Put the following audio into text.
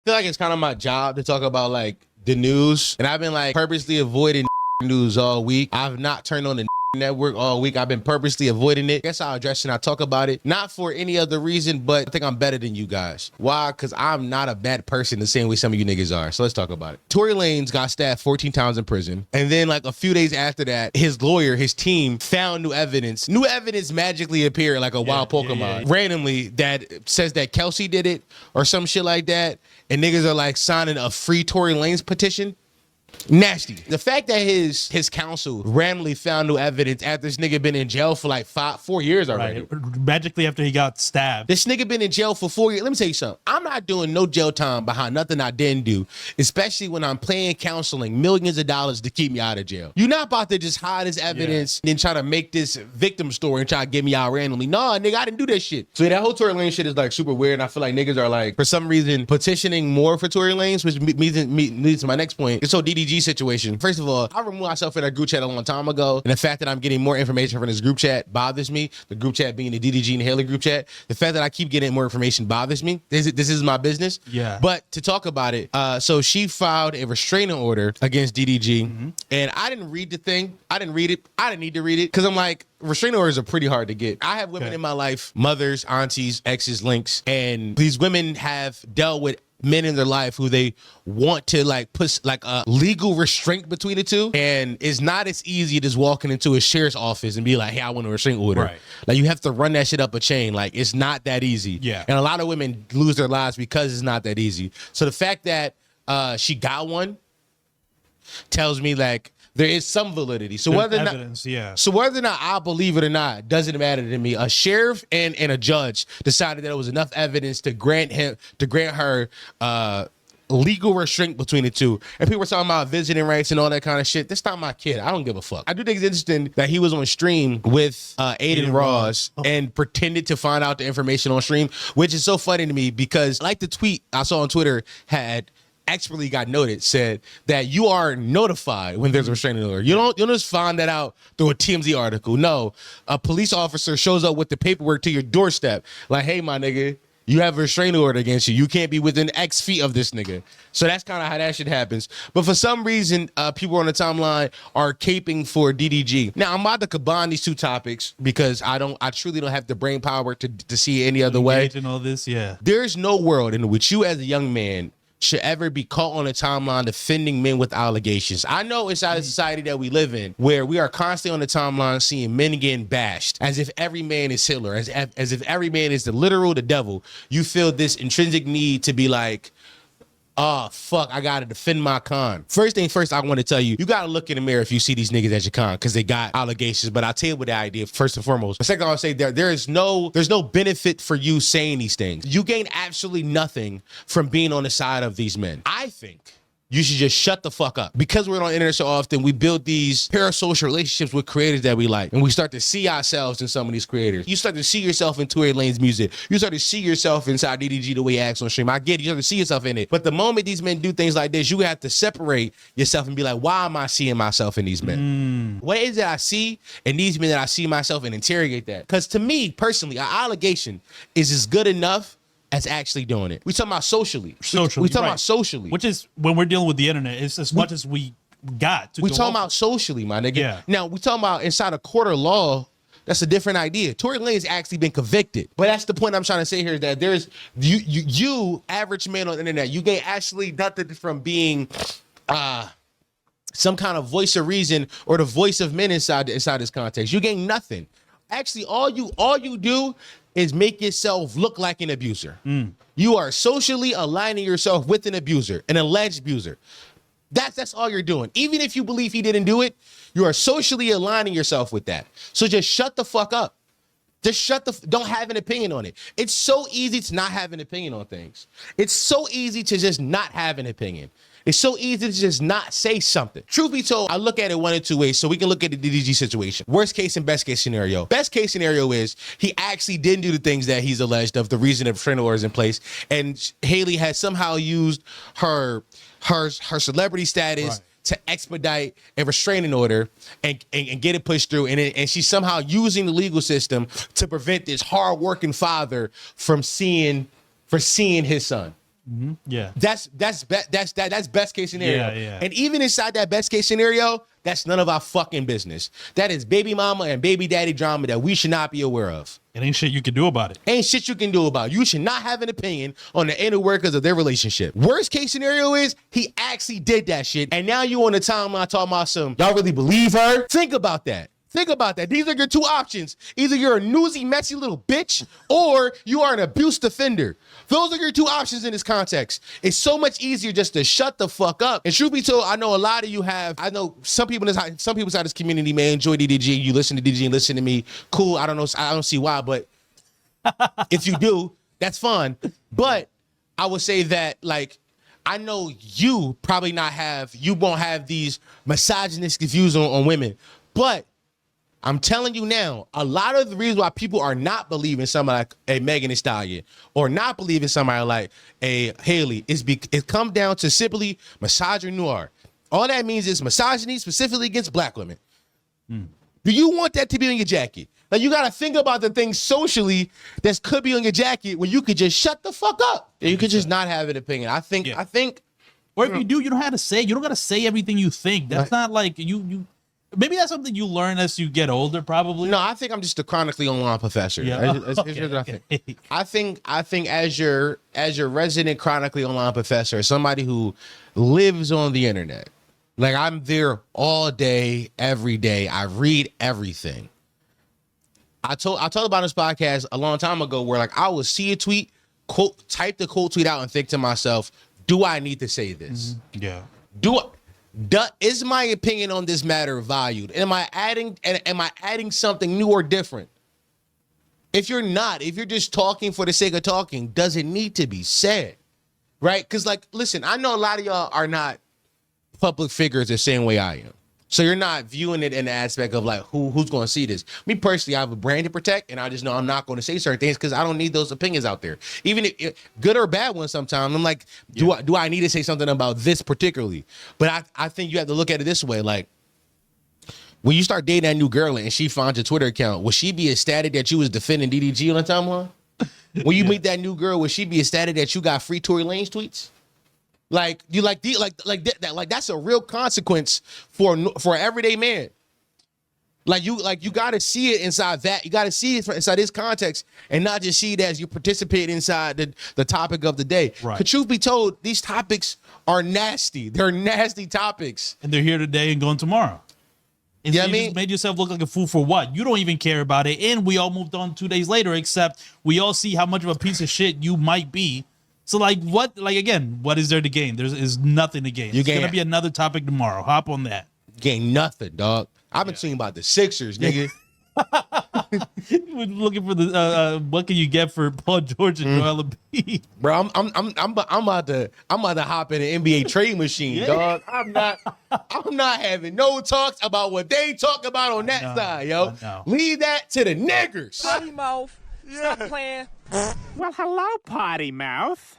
feel like it's kind of my job to talk about like the news, and I've been like purposely avoiding news all week. I've not turned on the network all week. I've been purposely avoiding it. I guess I'll address it and I'll talk about it. Not for any other reason, but I think I'm better than you guys. Why? Because I'm not a bad person the same way some of you niggas are. So let's talk about it. Tory Lanez got stabbed 14 times in prison. And then like a few days after that, his lawyer, his team found new evidence. New evidence magically appeared like a wild Pokemon randomly that says that Kelsey did it or some shit like that. And niggas are like signing a free Tory Lanez petition. Nasty. The fact that his counsel randomly found new evidence after this nigga been in jail for like 4 years already. Right. Magically after he got stabbed. This nigga been in jail for 4 years. Let me tell you something. I'm not doing no jail time behind nothing I didn't do, especially when I'm paying counseling millions of dollars to keep me out of jail. You're not about to just hide this evidence and then try to make this victim story and try to get me out randomly. Nah, nigga, I didn't do that shit. So that whole Tory Lanez shit is like super weird, and I feel like niggas are like, for some reason, petitioning more for Tory Lanez, which leads to my next point. This whole DDG situation. First of all, I removed myself in a group chat a long time ago, and the fact that I'm getting more information from this group chat bothers me. The group chat being the DDG and Haley group chat. The fact that I keep getting more information bothers me. This is my business. Yeah. But to talk about it, so she filed a restraining order against DDG, and I didn't read the thing. I didn't read it. I didn't need to read it because I'm like, restraining orders are pretty hard to get. I have women in my life, mothers, aunties, exes, links, and these women have dealt with men in their life who they want to like put like a legal restraint between the two, and it's not as easy as walking into a sheriff's office and be like, hey, I want a restraining order. Right. Like you have to run that shit up a chain. Like it's not that easy. Yeah. And a lot of women lose their lives because it's not that easy. So the fact that she got one tells me like there is some validity. So There's whether or evidence, not, so whether or not I believe it or not doesn't matter to me. A sheriff and a judge decided that it was enough evidence to grant her legal restraint between the two. And people were talking about visiting rights and all that kind of shit. This not my kid. I don't give a fuck. I do think it's interesting that he was on stream with Aiden Ross and pretended to find out the information on stream, which is so funny to me because like the tweet I saw on Twitter had expertly got noted, said that you are notified when there's a restraining order. You don't just find that out through a TMZ article. No, a police officer shows up with the paperwork to your doorstep. Like, hey, my nigga, you have a restraining order against you. You can't be within X feet of this nigga. So that's kind of how that shit happens. But for some reason, people on the timeline are caping for DDG. Now, I'm about to combine these two topics because I truly don't have the brain power to see it any other way. And all this, yeah. There's no world in which you as a young man should ever be caught on a timeline defending men with allegations. I know inside the society that we live in, where we are constantly on the timeline seeing men getting bashed, as if every man is Hitler, as if every man is the devil. You feel this intrinsic need to be like, oh, fuck, I gotta defend my con. First thing first, I want to tell you, you gotta look in the mirror if you see these niggas as your con, because they got allegations, but I'll tell you what the idea, first and foremost. The second, I'll say there's no benefit for you saying these things. You gain absolutely nothing from being on the side of these men. I think you should just shut the fuck up. Because we're on the internet so often, we build these parasocial relationships with creators that we like. And we start to see ourselves in some of these creators. You start to see yourself in Tory Lanez music. You start to see yourself inside DDG the way he acts on stream. I get it. You start to see yourself in it. But the moment these men do things like this, you have to separate yourself and be like, why am I seeing myself in these men? What is it I see in these men that I see myself and interrogate that? Because to me, personally, an allegation is as good enough as actually doing it. We talking about socially. We talking about socially. Which is, when we're dealing with the internet, it's as much as we got to We talking about socially, my nigga. Yeah. Now, we talking about inside a court of law, that's a different idea. Tory Lanez actually been convicted. But that's the point I'm trying to say here, that there's, you average man on the internet, you gain actually nothing from being some kind of voice of reason or the voice of men inside this context. You gain nothing. Actually, all you do is make yourself look like an abuser. You are socially aligning yourself with an abuser, an alleged abuser. That's all you're doing. Even if you believe he didn't do it, you are socially aligning yourself with that. So just shut the fuck up. Just don't have an opinion on it. It's so easy to not have an opinion on things. It's so easy to just not have an opinion. It's so easy to just not say something. Truth be told, I look at it one of two ways, so we can look at the DDG situation. Worst case and best case scenario. Best case scenario is he actually didn't do the things that he's alleged of, the reason the restraining order is in place, and Haley has somehow used her celebrity status to expedite a restraining order and get it pushed through, and she's somehow using the legal system to prevent this hard-working father from seeing his son. Yeah. That's best case scenario. Yeah. And even inside that best case scenario, that's none of our fucking business. That is baby mama and baby daddy drama that we should not be aware of. It ain't shit you can do about it. Ain't shit you can do about it. You should not have an opinion on the inner workings of their relationship. Worst case scenario is he actually did that shit, and now you on the timeline talking about some, y'all really believe her? Think about that. Think about that. These are your two options. Either you're a newsy, messy little bitch, or you are an abuse offender. Those are your two options in this context. It's so much easier just to shut the fuck up. And truth be told, I know a lot of you have. I know some people inside this community may enjoy DDG. You listen to DDG and listen to me. Cool. I don't know. I don't see why, but if you do, that's fun. But I would say that, like, I know you probably you won't have these misogynistic views on women, but I'm telling you now, a lot of the reasons why people are not believing somebody like a Megan Thee Stallion or not believing somebody like a Haley it comes down to simply misogyny. All that means is misogyny specifically against black women. Do you want that to be on your jacket? Like, you got to think about the things socially that could be on your jacket when you could just shut the fuck up. You could just not have an opinion. I think, or if you do, you don't have to say. You don't got to say everything you think. That's not like you. Maybe that's something you learn as you get older, probably. No, I think I'm just a chronically online professor. Yeah. Here's what I think. I think as your resident chronically online professor, somebody who lives on the internet, like I'm there all day, every day. I read everything. I told about this podcast a long time ago where, like, I would see a tweet, type the quote tweet out and think to myself, do I need to say this? Yeah. Is my opinion on this matter valued? Am I adding something new or different? If you're just talking for the sake of talking, does it need to be said? Right? Because, like, listen, I know a lot of y'all are not public figures the same way I am. So you're not viewing it in the aspect of, like, who's going to see this. Me personally, I have a brand to protect, and I just know I'm not going to say certain things because I don't need those opinions out there. Even if good or bad ones sometimes. I'm like, do I need to say something about this particularly? But I think you have to look at it this way. Like, when you start dating that new girl and she finds your Twitter account, will she be ecstatic that you was defending DDG on the timeline? When you meet that new girl, will she be ecstatic that you got free Tory Lanez tweets? Like, you that's a real consequence for an everyday man. You got to see it inside that. You got to see it inside this context and not just see it as you participate inside the topic of the day. Right. But truth be told, these topics are nasty. They're nasty topics. And they're here today and gone tomorrow. And yeah, so you just made yourself look like a fool for what? You don't even care about it. And we all moved on 2 days later, except we all see how much of a piece of shit you might be. So, like, what? Like, again, what is there to gain? There's nothing to gain. It's going to be another topic tomorrow. Hop on that. Gain nothing, dog. I've been tweeting about the Sixers, nigga. We're looking for the what can you get for Paul George and Joel Embiid? Bro, I'm about to hop in an NBA trade machine, dog. I'm not having no talks about what they talk about on that side, yo. Leave that to the niggers. Potty mouth. Stop playing. Well, hello, potty mouth.